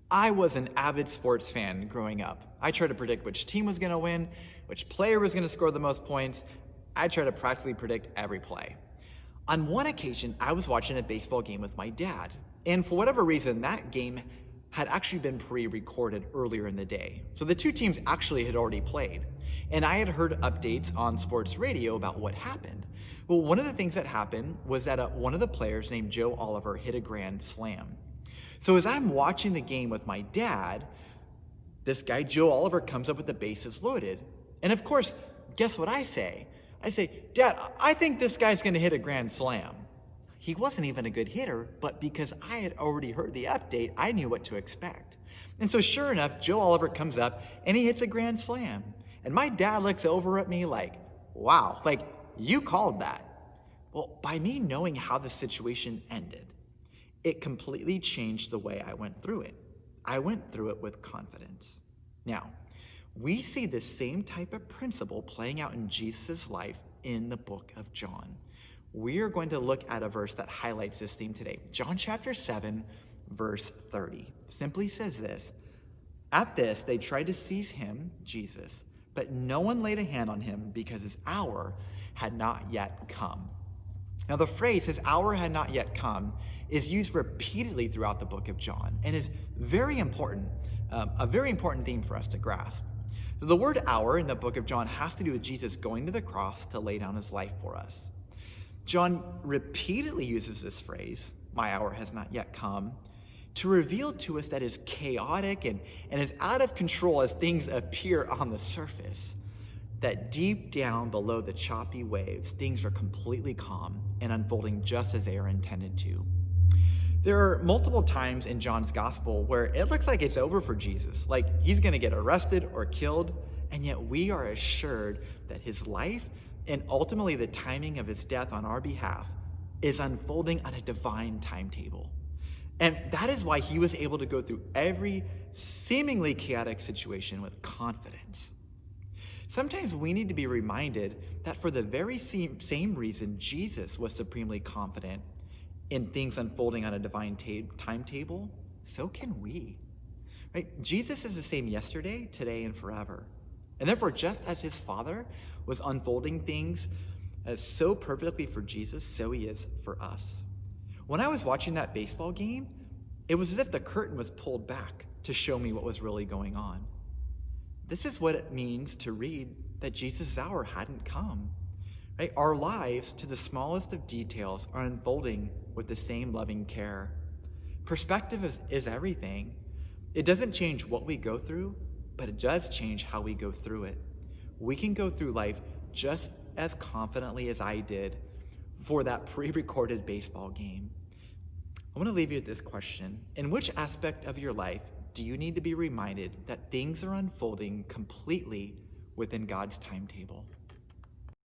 I was an avid sports fan growing up. I tried to predict which team was going to win, which player was going to score the most points. I tried to practically predict every play. On one occasion, I was watching a baseball game with my dad, and for whatever reason, that game had actually been pre-recorded earlier in the day. So the two teams actually had already played, and I had heard updates on sports radio about what happened. Well, one of the things that happened was that one of the players named Joe Oliver hit a grand slam. So as I'm watching the game with my dad, this guy, Joe Oliver, comes up with the bases loaded. And of course, guess what I say? I say, Dad, I think this guy's going to hit a grand slam. He wasn't even a good hitter, but because I had already heard the update, I knew what to expect. And so sure enough, Joe Oliver comes up and he hits a grand slam. And my dad looks over at me like, wow, like you called that. Well, by me knowing how the situation ended, it completely changed the way I went through it. I went through it with confidence. Now, we see the same type of principle playing out in Jesus' life in the book of John. We are going to look at a verse that highlights this theme today. John chapter 7, verse 30 simply says this: "At this, they tried to seize him," Jesus, "but no one laid a hand on him because his hour had not yet come." Now, the phrase, "his hour had not yet come," is used repeatedly throughout the book of John and is very important, a very important theme for us to grasp. So the word hour in the book of John has to do with Jesus going to the cross to lay down his life for us. John repeatedly uses this phrase, "my hour has not yet come," to reveal to us that is chaotic and as out of control as things appear on the surface, that deep down below the choppy waves, things are completely calm and unfolding just as they are intended to. There are multiple times in John's gospel where it looks like it's over for Jesus, like he's going to get arrested or killed, and yet we are assured that his life and ultimately the timing of his death on our behalf is unfolding on a divine timetable. And that is why he was able to go through every seemingly chaotic situation with confidence. Sometimes we need to be reminded that for the very same reason Jesus was supremely confident in things unfolding on a divine timetable, so can we. Right? Jesus is the same yesterday, today, and forever. And therefore, just as his Father was unfolding things as so perfectly for Jesus, so he is for us. When I was watching that baseball game, it was as if the curtain was pulled back to show me what was really going on. This is what it means to read that Jesus' hour hadn't come. Right? Our lives, to the smallest of details, are unfolding with the same loving care. Perspective is everything. It doesn't change what we go through, but it does change how we go through it. We can go through life just as confidently as I did for that pre-recorded baseball game. I want to leave you with this question. In which aspect of your life do you need to be reminded that things are unfolding completely within God's timetable?